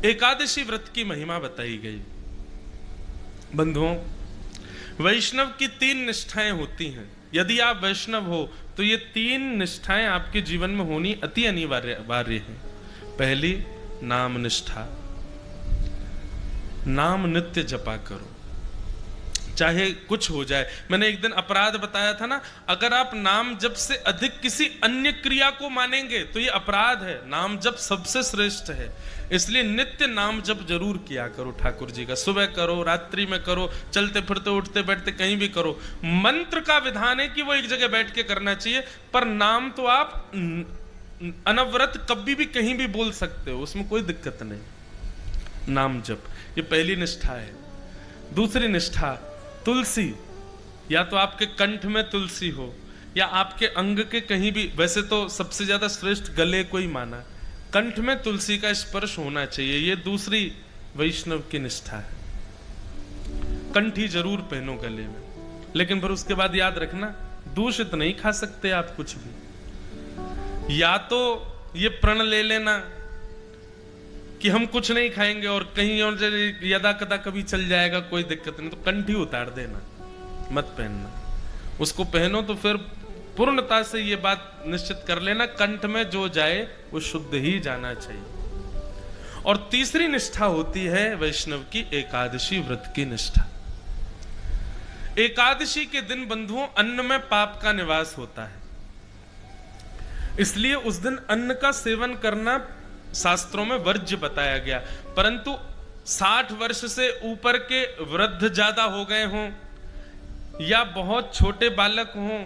एकादशी व्रत की महिमा बताई गई। बंधुओं, वैष्णव की 3 निष्ठाएं होती हैं। यदि आप वैष्णव हो तो ये 3 निष्ठाएं आपके जीवन में होनी अति अनिवार्य है। पहली, नाम निष्ठा। नाम नित्य जपा करो, चाहे कुछ हो जाए। मैंने एक दिन अपराध बताया था ना, अगर आप नाम जप से अधिक किसी अन्य क्रिया को मानेंगे तो ये अपराध है। नाम जप सबसे श्रेष्ठ है, इसलिए नित्य नाम जप जरूर किया करो ठाकुर जी का। सुबह करो, रात्रि में करो, चलते फिरते उठते बैठते कहीं भी करो। मंत्र का विधान है कि वो एक जगह बैठ के करना चाहिए, पर नाम तो आप अनवरत कभी भी कहीं भी बोल सकते हो, उसमें कोई दिक्कत नहीं। नाम जप, ये पहली निष्ठा है। दूसरी निष्ठा, तुलसी। या तो आपके कंठ में तुलसी हो या आपके अंग के कहीं भी, वैसे तो सबसे ज्यादा श्रेष्ठ गले को ही माना, कंठ में तुलसी का स्पर्श होना चाहिए। ये दूसरी वैष्णव की निष्ठा है। कंठी जरूर पहनो गले में, लेकिन फिर उसके बाद याद रखना, दूषित नहीं खा सकते आप कुछ भी। या तो ये प्रण ले लेना कि हम कुछ नहीं खाएंगे और कहीं और यदा कदा कभी चल जाएगा, कोई दिक्कत नहीं, तो कंठी उतार देना, मत पहनना। उसको पहनो तो फिर पूर्णता से ये बात निश्चित कर लेना, कंठ में जो जाए वो शुद्ध ही जाना चाहिए। और तीसरी निष्ठा होती है वैष्णव की एकादशी व्रत की निष्ठा। एकादशी के दिन बंधुओं अन्न में पाप का निवास होता है, इसलिए उस दिन अन्न का सेवन करना शास्त्रों में वर्ज्य बताया गया। परंतु 60 वर्ष से ऊपर के वृद्ध ज्यादा हो गए हों या बहुत छोटे बालक हों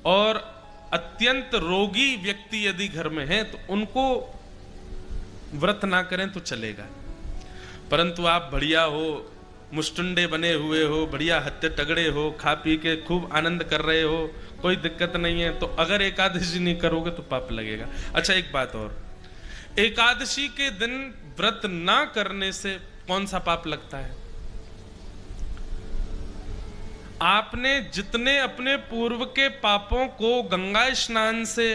और अत्यंत रोगी व्यक्ति यदि घर में हैं तो उनको व्रत ना करें तो चलेगा। परंतु आप बढ़िया हो, मुष्टुंडे बने हुए हो, बढ़िया हत्ते तगड़े हो, खा पी के खूब आनंद कर रहे हो, कोई दिक्कत नहीं है, तो अगर एकादशी नहीं करोगे तो पाप लगेगा। अच्छा, एक बात और, एकादशी के दिन व्रत ना करने से कौन सा पाप लगता है? आपने जितने अपने पूर्व के पापों को गंगा स्नान से,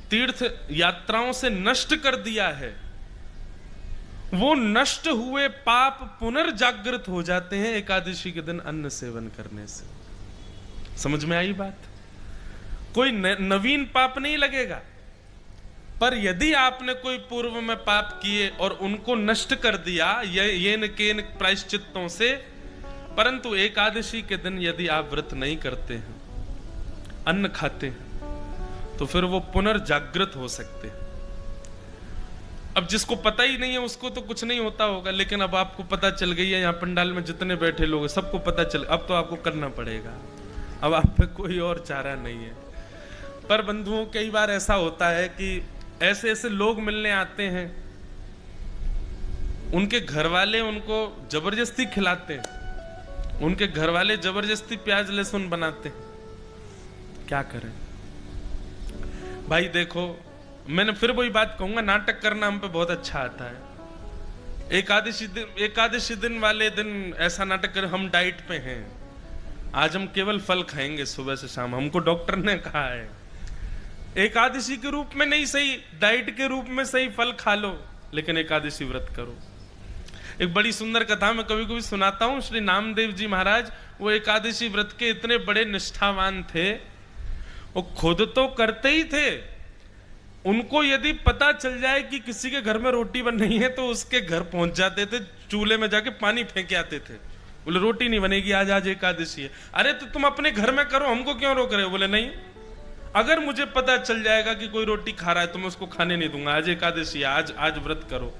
तीर्थ यात्राओं से नष्ट कर दिया है, वो नष्ट हुए पाप पुनर्जागृत हो जाते हैं एकादशी के दिन अन्न सेवन करने से। समझ में आई बात? कोई नवीन पाप नहीं लगेगा, पर यदि आपने कोई पूर्व में पाप किए और उनको नष्ट कर दिया ये न केन प्रायश्चित्तों से, परंतु एकादशी के दिन यदि आप व्रत नहीं करते हैं, अन्न खाते हैं, तो फिर वो पुनर्जागृत हो सकते हैं। अब जिसको पता ही नहीं है उसको तो कुछ नहीं होता होगा, लेकिन अब आपको पता चल गई है, यहाँ पंडाल में जितने बैठे लोग सबको पता चल, अब तो आपको करना पड़ेगा, अब आप पे कोई और चारा नहीं है। पर बंधुओं, कई बार ऐसा होता है कि ऐसे ऐसे लोग मिलने आते हैं, उनके घर वाले उनको जबरदस्ती खिलाते हैं, उनके घर वाले जबरदस्ती प्याज लहसुन बनाते हैं, क्या करें भाई? देखो, मैंने फिर वही बात कहूंगा, नाटक करना हम पे बहुत अच्छा आता है। एकादशी दिन वाले दिन ऐसा नाटक कर, हम डाइट पे हैं, आज हम केवल फल खाएंगे सुबह से शाम, हमको डॉक्टर ने कहा है। एकादशी के रूप में नहीं सही, डाइट के रूप में सही फल खा लो, लेकिन एकादशी व्रत करो। एक बड़ी सुंदर कथा मैं कभी कभी सुनाता हूं। श्री नामदेव जी महाराज, वो एकादशी व्रत के इतने बड़े निष्ठावान थे, वो खुद तो करते ही थे, उनको यदि पता चल जाए कि किसी के घर में रोटी बन रही है तो उसके घर पहुंच जाते थे, चूल्हे में जाके पानी फेंक आते थे। बोले रोटी नहीं बनेगी आज, आज एकादशी है। अरे तो तुम अपने घर में करो, हमको क्यों रोक रहे हो? बोले नहीं, अगर मुझे पता चल जाएगा कि कोई रोटी खा रहा है तो मैं उसको खाने नहीं दूंगा, आज एकादशी है, आज व्रत करो।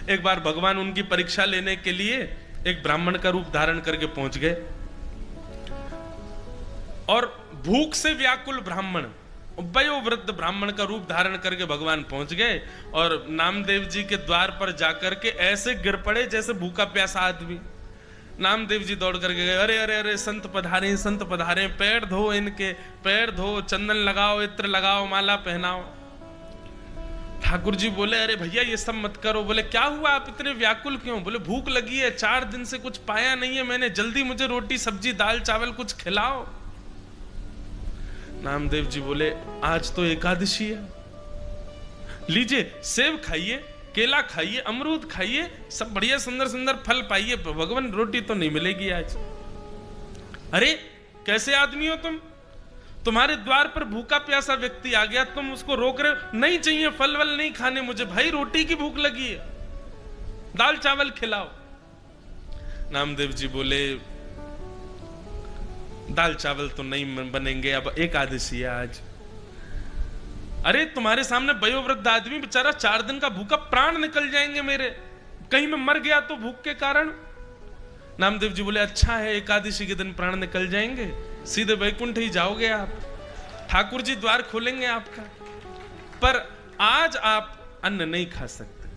एक बार भगवान उनकी परीक्षा लेने के लिए एक ब्राह्मण का रूप धारण करके पहुंच गए, और भूख से व्याकुल ब्राह्मण, वयोवृद्ध ब्राह्मण का रूप धारण करके भगवान पहुंच गए, और नामदेव जी के द्वार पर जाकर के ऐसे गिर पड़े जैसे भूखा प्यासा आदमी। नामदेव जी दौड़ करके गए, अरे अरे अरे संत पधारे, संत पधारे, पैर धो इनके, पैर धो, चंदन लगाओ, इत्र लगाओ, माला पहनाओ। ठाकुर जी बोले, अरे भैया ये सब मत करो। बोले क्या हुआ, आप इतने व्याकुल क्यों? बोले भूख लगी है, 4 दिन से कुछ पाया नहीं है मैंने, जल्दी मुझे रोटी सब्जी दाल चावल कुछ खिलाओ। नामदेव जी बोले आज तो एकादशी है, लीजिए सेब खाइए, केला खाइए, अमरूद खाइए, सब बढ़िया सुंदर सुंदर फल पाइए, भगवान रोटी तो नहीं मिलेगी आज। अरे कैसे आदमी हो तुम? तुम्हारे द्वार पर भूखा प्यासा व्यक्ति आ गया, तुम उसको रोक रहे हो, नहीं चाहिए फल वल नहीं खाने मुझे, भाई रोटी की भूख लगी है, दाल चावल खिलाओ। नामदेव जी बोले दाल चावल तो नहीं बनेंगे, अब एकादशी है आज। अरे तुम्हारे सामने वयोवृद्ध आदमी बेचारा 4 दिन का भूखा, प्राण निकल जाएंगे मेरे, कहीं मैं मर गया तो भूख के कारण। नामदेव जी बोले अच्छा है, एकादशी के दिन प्राण निकल जाएंगे, सीधे वैकुंठ ही जाओगे आप, ठाकुर जी द्वार खोलेंगे आपका, पर आज आप अन्न नहीं खा सकते।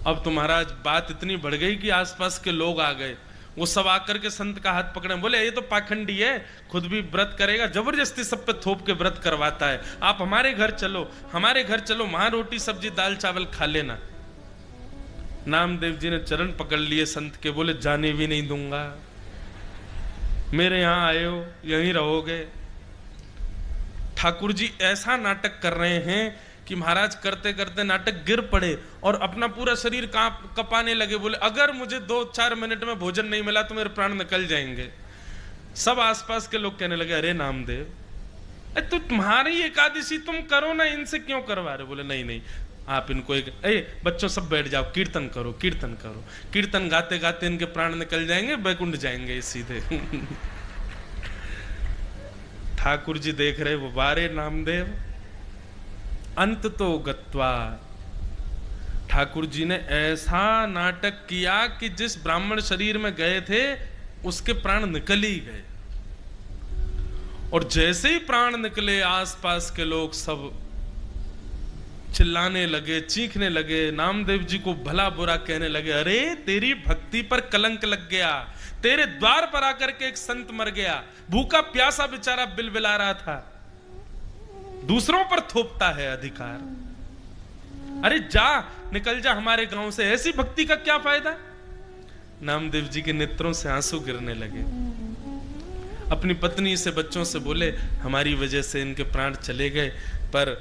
अब तो महाराज बात इतनी बढ़ गई कि आसपास के लोग आ गए, वो सब आकर के संत का हाथ पकड़े, बोले ये तो पाखंडी है, खुद भी व्रत करेगा, जबरदस्ती सब पे थोप के व्रत करवाता है, आप हमारे घर चलो, हमारे घर चलो, वहां रोटी सब्जी दाल चावल खा लेना। नामदेव जी ने चरण पकड़ लिए संत के, बोले जाने भी नहीं दूंगा, मेरे यहां आए हो यहीं रहोगे। ठाकुर जी ऐसा नाटक कर रहे हैं कि महाराज करते करते नाटक गिर पड़े और अपना पूरा शरीर कपाने लगे, बोले अगर मुझे 2-4 मिनट में भोजन नहीं मिला तो मेरे प्राण निकल जाएंगे। सब आसपास के लोग कहने लगे अरे नामदेव तो तुम्हारी एकादशी तुम करो ना, इनसे क्यों करवा रहे? बोले नहीं नहीं आप इनको बच्चों सब बैठ जाओ, कीर्तन करो कीर्तन करो, कीर्तन गाते गाते इनके प्राण निकल जाएंगे, बैकुंठ जाएंगे सीधे। ठाकुर जी देख रहे वो बारे नामदेव अंत तो गत्वा। ठाकुर जी ने ऐसा नाटक किया कि जिस ब्राह्मण शरीर में गए थे उसके प्राण निकल ही गए, और जैसे ही प्राण निकले आसपास के लोग सब चिल्लाने लगे, चीखने लगे, नामदेव जी को भला बुरा कहने लगे, अरे तेरी भक्ति पर कलंक लग गया, तेरे द्वार पर आकर के एक संत मर गया, भूखा प्यासा बेचारा बिलबिला रहा था, दूसरों पर थोपता है अधिकार, अरे जा निकल जा हमारे गांव से, ऐसी भक्ति का क्या फायदा? नामदेव जी के नेत्रों से आंसू गिरने लगे, अपनी पत्नी से बच्चों से बोले हमारी वजह से इनके प्राण चले गए, पर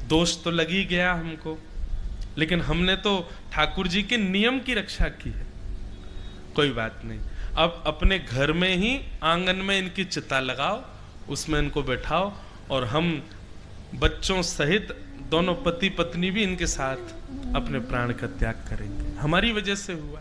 दोष तो लग ही गया हमको, लेकिन हमने तो ठाकुर जी के नियम की रक्षा की है, कोई बात नहीं, अब अपने घर में ही आंगन में इनकी चिता लगाओ, उसमें इनको बैठाओ, और हम बच्चों सहित दोनों पति पत्नी भी इनके साथ अपने प्राण का त्याग करेंगे, हमारी वजह से हुआ।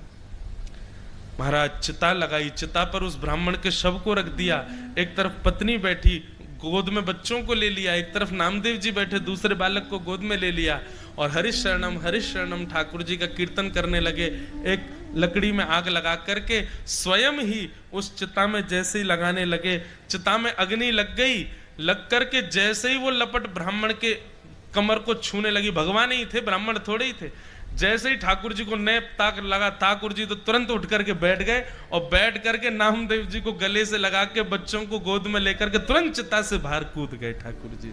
महाराज चिता लगाई, चिता पर उस ब्राह्मण के शव को रख दिया, एक तरफ पत्नी बैठी गोद में बच्चों को ले लिया, एक तरफ नामदेव जी बैठे दूसरे बालक को गोद में ले लिया, और हरिश शरणम ठाकुर जी का कीर्तन करने लगे। एक लकड़ी में आग लगा करके स्वयं ही उस चिता में जैसे ही लगाने लगे, चिता में अग्नि लग गई, लग करके जैसे ही वो लपट ब्राह्मण के कमर को छूने लगी, भगवान ही थे ब्राह्मण थोड़े ही थे, जैसे ही ठाकुर जी को नेप ताक लगा, ठाकुर जी तो तुरंत उठ करके बैठ गए, और बैठ करके नामदेव जी को गले से लगा के बच्चों को गोद में लेकर के तुरंत चिता से बाहर कूद गए ठाकुर जी।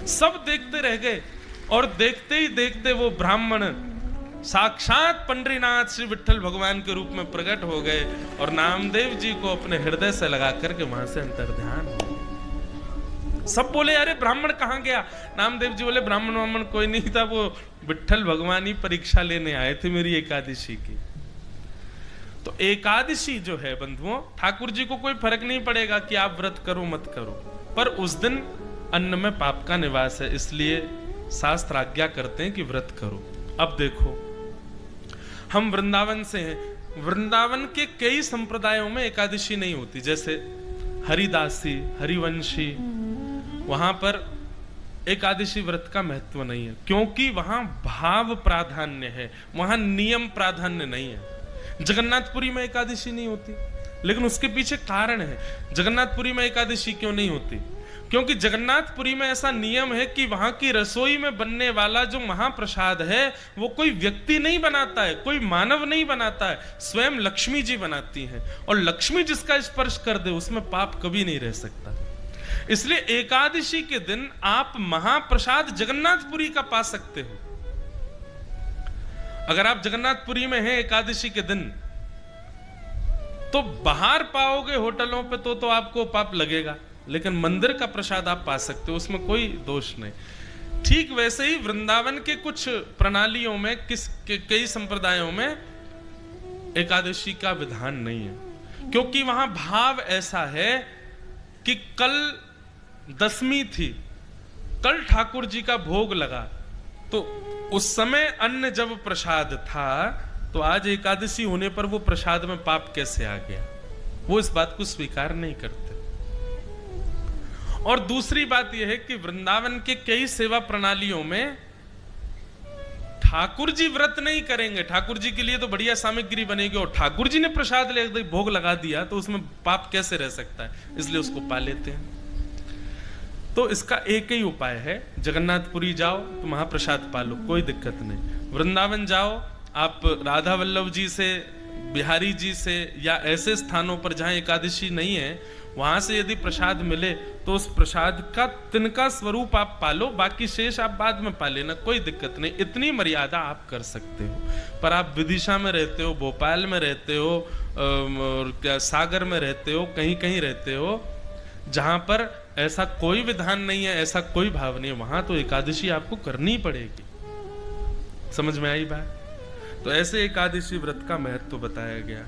सब देखते रह गए, और देखते ही देखते वो ब्राह्मण साक्षात पंडरीनाथ श्री विठ्ठल भगवान के रूप में प्रकट हो गए, और नामदेव जी को अपने हृदय से लगा करके वहां से अंतर्ध्यान हो। सब बोले अरे ब्राह्मण कहां गया? नामदेव जी बोले ब्राह्मण कोई नहीं था, वो विठ्ठल भगवान ही परीक्षा लेने आए थे मेरी एकादशी की। तो एकादशी जो है बंधुओं, ठाकुर जी को कोई फर्क नहीं पड़ेगा कि आप व्रत करो मत करो, पर उस दिन अन्न में पाप का निवास है, इसलिए शास्त्र आज्ञा करते हैं कि व्रत करो। अब देखो हम वृंदावन से हैं, वृंदावन के कई संप्रदायों में एकादशी नहीं होती, जैसे हरिदासी हरिवंशी, वहां पर एकादशी व्रत का महत्व नहीं है, क्योंकि वहां भाव प्राधान्य है, वहां नियम प्राधान्य नहीं है। जगन्नाथपुरी में एकादशी नहीं होती, लेकिन उसके पीछे कारण है। जगन्नाथपुरी में एकादशी क्यों नहीं होती? क्योंकि जगन्नाथपुरी में ऐसा नियम है कि वहां की रसोई में बनने वाला जो महाप्रसाद है वो कोई व्यक्ति नहीं बनाता है, कोई मानव नहीं बनाता है, स्वयं लक्ष्मी जी बनाती हैं, और लक्ष्मी जिसका स्पर्श कर दे उसमें पाप कभी नहीं रह सकता। इसलिए एकादशी के दिन आप महाप्रसाद जगन्नाथपुरी का पा सकते हो। अगर आप जगन्नाथपुरी में हैं एकादशी के दिन, तो बाहर पाओगे होटलों पे तो आपको पाप लगेगा, लेकिन मंदिर का प्रसाद आप पा सकते हो, उसमें कोई दोष नहीं। ठीक वैसे ही वृंदावन के कुछ प्रणालियों में कई संप्रदायों में एकादशी का विधान नहीं है, क्योंकि वहां भाव ऐसा है कि कल दशमी थी, कल ठाकुर जी का भोग लगा, तो उस समय अन्न जब प्रसाद था तो आज एकादशी होने पर वो प्रसाद में पाप कैसे आ गया, वो इस बात को स्वीकार नहीं करते। और दूसरी बात यह है कि वृंदावन के कई सेवा प्रणालियों में ठाकुर जी व्रत नहीं करेंगे, ठाकुर जी के लिए तो बढ़िया सामग्री बनेगी और ठाकुर जी ने प्रसाद ले भोग लगा दिया तो उसमें पाप कैसे रह सकता है, इसलिए उसको पा लेते हैं। तो इसका एक ही उपाय है, जगन्नाथपुरी जाओ तो महाप्रसाद पालो, कोई दिक्कत नहीं। वृंदावन जाओ, आप राधा वल्लभ जी से, बिहारी जी से या ऐसे स्थानों पर जहां एकादशी नहीं है वहां से यदि प्रसाद मिले तो उस प्रसाद का तिनका स्वरूप आप पालो, बाकी शेष आप बाद में पा लेना, कोई दिक्कत नहीं। इतनी मर्यादा आप कर सकते हो। पर आप विदिशा में रहते हो, भोपाल में रहते हो, और क्या सागर में रहते हो, कहीं कहीं रहते हो जहां पर ऐसा कोई विधान नहीं है, ऐसा कोई भाव नहीं है, वहां तो एकादशी आपको करनी पड़ेगी। समझ में आई बात? तो ऐसे एकादशी व्रत का महत्व बताया गया।